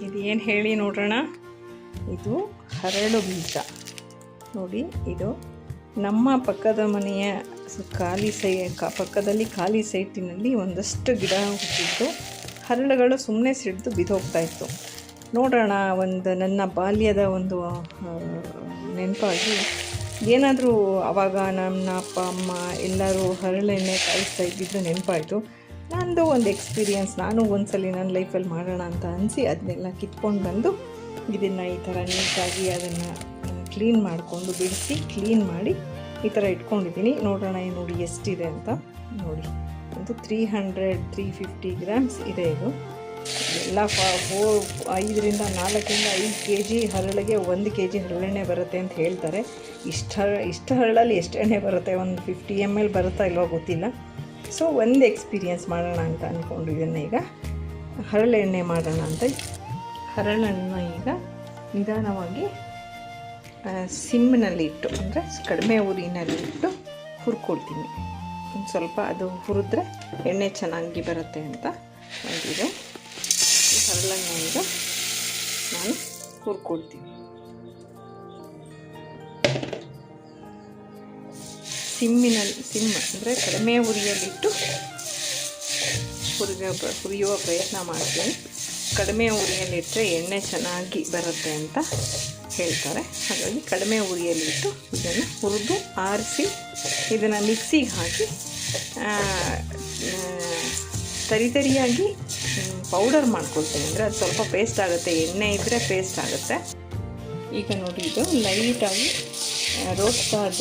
ಇದೇನು ಹೇಳಿ ನೋಡೋಣ. ಇದು ಹರಳು ಬೀಜ ನೋಡಿ. ಇದು ನಮ್ಮ ಪಕ್ಕದ ಮನೆಯ ಪಕ್ಕದಲ್ಲಿ ಖಾಲಿ ಸೈಟಿನಲ್ಲಿ ಒಂದಷ್ಟು ಗಿಡ ಹುಟ್ಟಿತ್ತು. ಹರಳುಗಳು ಸುಮ್ಮನೆ ಸಿಡಿದು ಬಿದ್ದೋಗ್ತಾಯಿತ್ತು. ನೋಡೋಣ, ಒಂದು ನನ್ನ ಬಾಲ್ಯದ ಒಂದು ನೆನಪಾಗಿ ಏನಾದರೂ ಆವಾಗ ನನ್ನ ಅಪ್ಪ ಅಮ್ಮ ಎಲ್ಲರೂ ಹರಳೆಣ್ಣೆ ಕಾಯಿಸ್ತಾ ಇದ್ದಿದ್ದು ನೆನಪಾಯಿತು. ನಂದು ಒಂದು ಎಕ್ಸ್ಪೀರಿಯನ್ಸ್, ನಾನು ಒಂದ್ಸಲ ನನ್ನ ಲೈಫಲ್ಲಿ ಮಾಡೋಣ ಅಂತ ಅನಿಸಿ ಅದನ್ನೆಲ್ಲ ಕಿತ್ಕೊಂಡು ಬಂದು ಇದನ್ನು ಈ ಥರ ನೀಟಾಗಿ ಅದನ್ನು ಕ್ಲೀನ್ ಮಾಡಿಕೊಂಡು ಬಿಡಿಸಿ ಕ್ಲೀನ್ ಮಾಡಿ ಈ ಥರ ಇಟ್ಕೊಂಡಿದ್ದೀನಿ. ನೋಡೋಣ ನೋಡಿ ಎಷ್ಟಿದೆ ಅಂತ. ನೋಡಿ, ಒಂದು 350 ಗ್ರಾಮ್ಸ್ ಇದೆ. ಇದು ಎಲ್ಲ 5 ರಿಂದ 5 kg ಹರಳಿಗೆ 1 kg ಹರಳೆಣ್ಣೆ ಬರುತ್ತೆ ಅಂತ ಹೇಳ್ತಾರೆ. ಇಷ್ಟು ಹರಳಲ್ಲಿ ಎಷ್ಟು ಎಣ್ಣೆ ಬರುತ್ತೆ, ಒಂದು 50 ml ಬರುತ್ತಾ ಇಲ್ವೋ ಗೊತ್ತಿಲ್ಲ. ಸೊ ಒಂದು ಎಕ್ಸ್ಪೀರಿಯನ್ಸ್ ಮಾಡೋಣ ಅಂತ ಅಂದ್ಕೊಂಡಿದ್ದೇನೆ. ಈಗ ಹರಳೆಣ್ಣೆ ಮಾಡೋಣ ಅಂತ ಹರಳನ್ನು ಈಗ ನಿಧಾನವಾಗಿ ಸಿಮ್ನಲ್ಲಿ ಇಟ್ಟು, ಅಂದರೆ ಕಡಿಮೆ ಉರಿನಲ್ಲಿ ಇಟ್ಟು ಹುರ್ಕೊಳ್ತೀನಿ. ಒಂದು ಸ್ವಲ್ಪ ಅದು ಹುರಿದ್ರೆ ಎಣ್ಣೆ ಚೆನ್ನಾಗಿ ಬರುತ್ತೆ ಅಂತ ಒಂದಿದೆ. ಈ ಹರಳನ್ನು ಈಗ ನಾನು ಹುರ್ಕೊಳ್ತೀನಿ. ಸಿಮ್ ಅಂದರೆ ಕಡಿಮೆ ಉರಿಯಲ್ಲಿಟ್ಟು ಹುರಿಯುವ ಪ್ರಯತ್ನ ಮಾಡ್ತೀನಿ. ಕಡಿಮೆ ಉರಿಯಲ್ಲಿಟ್ಟರೆ ಎಣ್ಣೆ ಚೆನ್ನಾಗಿ ಬರುತ್ತೆ ಅಂತ ಹೇಳ್ತಾರೆ. ಹಾಗಾಗಿ ಕಡಿಮೆ ಉರಿಯಲ್ಲಿಟ್ಟು ಇದನ್ನು ಹುರಿದು ಆರಿಸಿ ಇದನ್ನು ಮಿಕ್ಸಿಗೆ ಹಾಕಿ ತರಿಯಾಗಿ ಪೌಡರ್ ಮಾಡ್ಕೊಳ್ತೀನಿ. ಅಂದರೆ ಅದು ಸ್ವಲ್ಪ ಪೇಸ್ಟ್ ಆಗುತ್ತೆ, ಎಣ್ಣೆ ಇದ್ದರೆ ಪೇಸ್ಟ್ ಆಗುತ್ತೆ. ಈಗ ನೋಡಿ, ಇದು ಲೈಟಾಗಿ ರೋಸ್ಟ್ ಆದ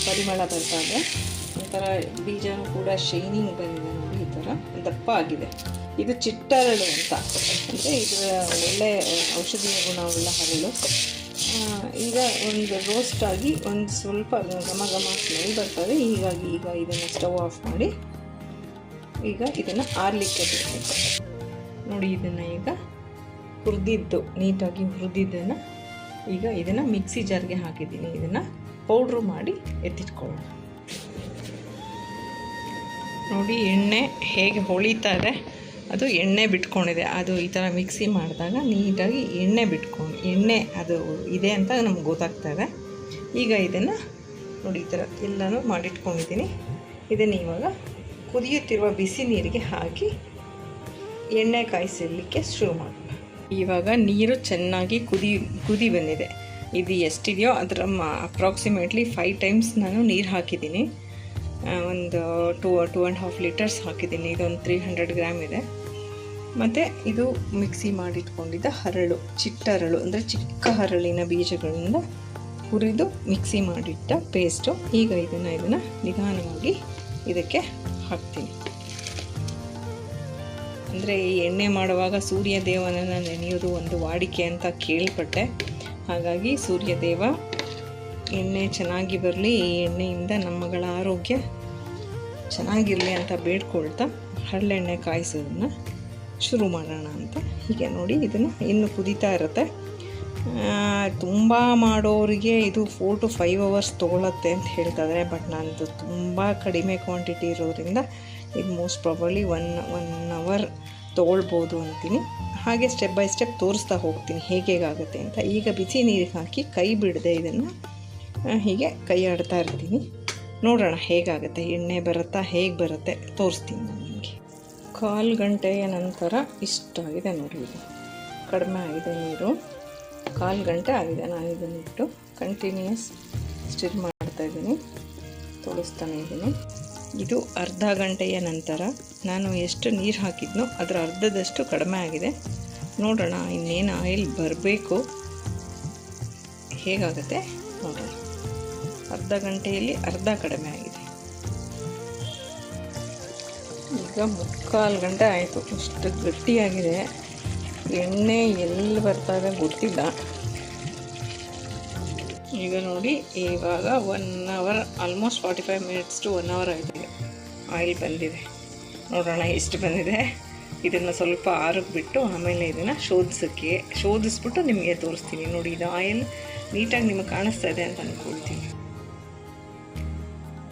ಪರಿಮಳ ಬರ್ತಾಯಿದೆ. ಒಂಥರ ಬೀಜನೂ ಕೂಡ ಶೈನಿಂಗ್ ಬಂದಿದೆ ನೋಡಿ, ಈ ಥರ ದಪ್ಪ ಆಗಿದೆ. ಇದು ಚಿಟ್ಟರಳು ಅಂತ, ಅಂದರೆ ಇದು ಒಳ್ಳೆ ಔಷಧೀಯ ಗುಣವುಳ್ಳ ಹರಳು. ಈಗ ಒಂದು ರೋಸ್ಟ್ ಆಗಿ ಒಂದು ಸ್ವಲ್ಪ ಘಮ ಸ್ಮೆಲ್ ಬರ್ತದೆ. ಹೀಗಾಗಿ ಈಗ ಇದನ್ನು ಸ್ಟವ್ ಆಫ್ ಮಾಡಿ ಈಗ ಇದನ್ನು ಆರಲಿಕ್ಕೆ ಬಿಡಬೇಕು. ನೋಡಿ, ಇದನ್ನು ಈಗ ನೀಟಾಗಿ ಹುರಿದಿದ್ದನ್ನು ಈಗ ಇದನ್ನು ಮಿಕ್ಸಿ ಜಾರ್ಗೆ ಹಾಕಿದ್ದೀನಿ. ಇದನ್ನು ಪೌಡ್ರು ಮಾಡಿ ಎತ್ತಿಟ್ಕೊಳ್ಳೋಣ. ನೋಡಿ, ಎಣ್ಣೆ ಹೇಗೆ ಹೊಳಿತಾ ಇದೆ, ಅದು ಎಣ್ಣೆ ಬಿಟ್ಕೊಂಡಿದೆ. ಅದು ಈ ಥರ ಮಿಕ್ಸಿ ಮಾಡಿದಾಗ ನೀಟಾಗಿ ಎಣ್ಣೆ ಅದು ಇದೆ ಅಂತ ನಮ್ಗೆ ಗೊತ್ತಾಗ್ತದೆ. ಈಗ ಇದನ್ನು ನೋಡಿ, ಈ ಥರ ಎಲ್ಲನೂ ಮಾಡಿಟ್ಕೊಂಡಿದ್ದೀನಿ. ಇದನ್ನು ಇವಾಗ ಕುದಿಯುತ್ತಿರುವ ಬಿಸಿ ನೀರಿಗೆ ಹಾಕಿ ಎಣ್ಣೆ ಕಾಯಿಸಲಿಕ್ಕೆ ಶುರು ಮಾಡೋಣ. ಇವಾಗ ನೀರು ಚೆನ್ನಾಗಿ ಕುದಿ ಬಂದಿದೆ. ಇದು ಎಷ್ಟಿದೆಯೋ ಅದರ ಅಪ್ರಾಕ್ಸಿಮೇಟ್ಲಿ 5 times ನಾನು ನೀರು ಹಾಕಿದ್ದೀನಿ. ಒಂದು 2.5 ಲೀಟರ್ಸ್ ಹಾಕಿದ್ದೀನಿ. ಇದೊಂದು 300 ಗ್ರಾಮ್ ಇದೆ. ಮತ್ತು ಇದು ಮಿಕ್ಸಿ ಮಾಡಿಟ್ಕೊಂಡಿದ್ದ ಹರಳು, ಚಿಟ್ಟರಳು ಅಂದರೆ ಚಿಕ್ಕ ಹರಳಿನ ಬೀಜಗಳಿಂದ ಹುರಿದು ಮಿಕ್ಸಿ ಮಾಡಿಟ್ಟ ಪೇಸ್ಟು. ಈಗ ಇದನ್ನು ನಿಧಾನವಾಗಿ ಇದಕ್ಕೆ ಹಾಕ್ತೀನಿ. ಅಂದರೆ ಈ ಎಣ್ಣೆ ಮಾಡುವಾಗ ಸೂರ್ಯದೇವನನ್ನು ನೆನೆಯೋದು ಒಂದು ವಾಡಿಕೆ ಅಂತ ಕೇಳ್ಪಟ್ಟೆ. ಹಾಗಾಗಿ ಸೂರ್ಯದೇವ ಎಣ್ಣೆ ಚೆನ್ನಾಗಿ ಬರಲಿ, ಈ ಎಣ್ಣೆಯಿಂದ ನಮ್ಮಗಳ ಆರೋಗ್ಯ ಚೆನ್ನಾಗಿರಲಿ ಅಂತ ಬೇಡ್ಕೊಳ್ತಾ ಹರಳೆಣ್ಣೆ ಕಾಯಿಸೋದನ್ನು ಶುರು ಮಾಡೋಣ ಅಂತ. ಹೀಗೆ ನೋಡಿ, ಇದನ್ನು ಇನ್ನು ಕುದೀತಾ ಇರುತ್ತೆ. ತುಂಬ ಮಾಡೋರಿಗೆ ಇದು 4 to 5 hours ತೊಗೊಳತ್ತೆ ಅಂತ ಹೇಳ್ತಾಯಿದ್ದಾರೆ. ಬಟ್ ನಂದು ತುಂಬ ಕಡಿಮೆ ಕ್ವಾಂಟಿಟಿ ಇರೋದ್ರಿಂದ ಇದು ಮೋಸ್ಟ್ ಪ್ರಾಬಬ್ಲಿ 1 hour ತೊಗೊಳ್ಬೋದು ಅಂತೀನಿ. ಹಾಗೆ ಸ್ಟೆಪ್ ಬೈ ಸ್ಟೆಪ್ ತೋರಿಸ್ತಾ ಹೋಗ್ತೀನಿ ಹೇಗಾಗುತ್ತೆ ಅಂತ. ಈಗ ಬಿಸಿ ನೀರಿಗೆ ಹಾಕಿ ಕೈ ಬಿಡದೆ ಇದನ್ನು ಹೀಗೆ ಕೈ ಆಡ್ತಾ ಇರ್ತೀನಿ. ನೋಡೋಣ ಹೇಗಾಗುತ್ತೆ, ಎಣ್ಣೆ ಬರುತ್ತಾ, ಹೇಗೆ ಬರುತ್ತೆ ತೋರಿಸ್ತೀನಿ ನಾನು ನಿಮಗೆ. 1/4 ಗಂಟೆಯ ನಂತರ ಇಷ್ಟಾಗಿದೆ ನೋಡಿ. ಇದು ಕಡಿಮೆ ಆಗಿದೆ ನೀರು. 1/4 ಗಂಟೆ ಆಗಿದೆ. ನಾನು ಇದನ್ನಿಟ್ಟು ಕಂಟಿನ್ಯೂಸ್ ಸ್ಟಿರ್ ಮಾಡ್ತಾಯಿದ್ದೀನಿ, ತೋರಿಸ್ತಾನೆ ಇದ್ದೀನಿ. ಇದು ಅರ್ಧ ಗಂಟೆಯ ನಂತರ ನಾನು ಎಷ್ಟು ನೀರು ಹಾಕಿದ್ನೋ ಅದರ ಅರ್ಧದಷ್ಟು ಕಡಿಮೆ ಆಗಿದೆ. ನೋಡೋಣ ಇನ್ನೇನು ಆಯಿಲ್ ಬರಬೇಕು, ಹೇಗಾಗುತ್ತೆ ನೋಡೋಣ. ಅರ್ಧ ಗಂಟೆಯಲ್ಲಿ ಅರ್ಧ ಕಡಿಮೆ ಆಗಿದೆ. ಈಗ 3/4 ಗಂಟೆ ಆಯಿತು. ಇಷ್ಟು ಗಟ್ಟಿಯಾಗಿದೆ. ಎಣ್ಣೆ ಎಲ್ಲಿ ಬರ್ತಾಯಿದೆ ಗೊತ್ತಿಲ್ಲ. ಈಗ ನೋಡಿ, ಇವಾಗ 1 hour almost 45 minutes to 1 hour ಆಗಿದೆ. ಆಯಿಲ್ ಬಂದಿದೆ. ನೋಡೋಣ ಎಷ್ಟು ಬಂದಿದೆ. ಇದನ್ನು ಸ್ವಲ್ಪ ಆರಕ್ಕೆ ಬಿಟ್ಟು ಆಮೇಲೆ ಇದನ್ನು ಶೋಧಿಸ್ಬಿಟ್ಟು ನಿಮಗೆ ತೋರಿಸ್ತೀನಿ. ನೋಡಿ, ಇದು ಆಯಿಲ್ ನೀಟಾಗಿ ನಿಮಗೆ ಕಾಣಿಸ್ತಾ ಇದೆ ಅಂತ ಅಂದ್ಕೊಳ್ತೀನಿ.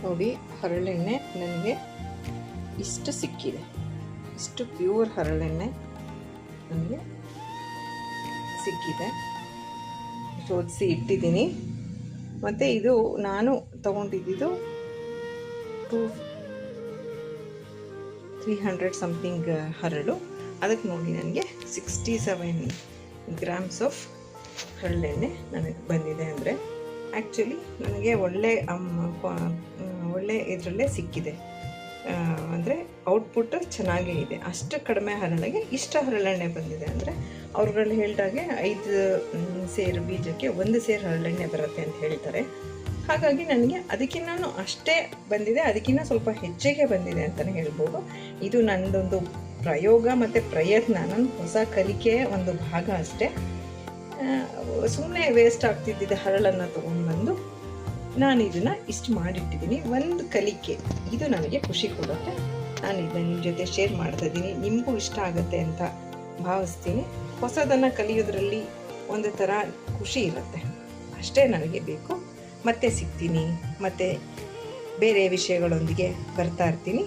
ನೋಡಿ, ಹರಳೆಣ್ಣೆ ನನಗೆ ಇಷ್ಟು ಸಿಕ್ಕಿದೆ. ಇಷ್ಟು ಪ್ಯೂರ್ ಹರಳೆಣ್ಣೆ ನನಗೆ ಸಿಕ್ಕಿದೆ, ಶೋಧಿಸಿ ಇಟ್ಟಿದ್ದೀನಿ. ಮತ್ತು ಇದು ನಾನು ತೊಗೊಂಡಿದ್ದು 300 ಸಮಥಿಂಗ್ ಹರಳು. ಅದಕ್ಕೆ ನೋಡಿ ನನಗೆ 67 ಗ್ರಾಮ್ಸ್ ಆಫ್ ಹರಳೆಣ್ಣೆ ನನಗೆ ಬಂದಿದೆ. ಅಂದರೆ ಆ್ಯಕ್ಚುಲಿ ನನಗೆ ಒಳ್ಳೆ ಇದರಲ್ಲೇ ಸಿಕ್ಕಿದೆ. ಅಂದರೆ ಔಟ್ಪುಟ್ ಚೆನ್ನಾಗೇ ಇದೆ. ಅಷ್ಟು ಕಡಿಮೆ ಹರಳಿಗೆ ಇಷ್ಟು ಹರಳೆಣ್ಣೆ ಬಂದಿದೆ ಅಂದರೆ ಅವ್ರುಗಳು ಹೇಳಿದಾಗೆ 5 ಸೇರು ಬೀಜಕ್ಕೆ 1 ಸೇರು ಹರಳೆಣ್ಣೆ ಬರುತ್ತೆ ಅಂತ ಹೇಳ್ತಾರೆ. ಹಾಗಾಗಿ ನನಗೆ ಅದಕ್ಕಿಂತ ಅಷ್ಟೇ ಬಂದಿದೆ, ಅದಕ್ಕಿಂತ ಸ್ವಲ್ಪ ಹೆಚ್ಚಿಗೆ ಬಂದಿದೆ ಅಂತಲೇ ಹೇಳ್ಬೋದು. ಇದು ನನ್ನದೊಂದು ಪ್ರಯೋಗ ಮತ್ತು ಪ್ರಯತ್ನ, ನನ್ನ ಹೊಸ ಕಲಿಕೆಯ ಒಂದು ಭಾಗ ಅಷ್ಟೇ. ಸುಮ್ಮನೆ ವೇಸ್ಟ್ ಆಗ್ತಿದ್ದಿದ್ದ ಹರಳನ್ನು ತೊಗೊಂಡ್ಬಂದು ನಾನು ಇದನ್ನು ಇಷ್ಟು ಮಾಡಿಟ್ಟಿದ್ದೀನಿ. ಒಂದು ಕಲಿಕೆ, ಇದು ನನಗೆ ಖುಷಿ ಕೊಡುತ್ತೆ. ನಾನು ಇದನ್ನು ನಿಮ್ಮ ಜೊತೆ ಶೇರ್ ಮಾಡ್ತಾಯಿದ್ದೀನಿ. ನಿಮಗೂ ಇಷ್ಟ ಆಗುತ್ತೆ ಅಂತ ಭಾವಿಸ್ತೀನಿ. ಹೊಸದನ್ನು ಕಲಿಯೋದ್ರಲ್ಲಿ ಒಂದು ಥರ ಖುಷಿ ಇರುತ್ತೆ, ಅಷ್ಟೇ ನನಗೆ ಬೇಕು. ಮತ್ತೆ ಸಿಗ್ತೀನಿ, ಮತ್ತು ಬೇರೆ ವಿಷಯಗಳೊಂದಿಗೆ ಬರ್ತಾ ಇರ್ತೀನಿ.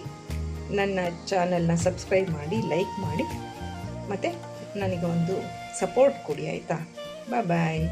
ನನ್ನ ಚಾನಲ್ನ ಸಬ್ಸ್ಕ್ರೈಬ್ ಮಾಡಿ, ಲೈಕ್ ಮಾಡಿ, ಮತ್ತು ನನಗೆ ಒಂದು ಸಪೋರ್ಟ್ ಕೊಡಿ, ಆಯಿತಾ? ಬಾಯ್.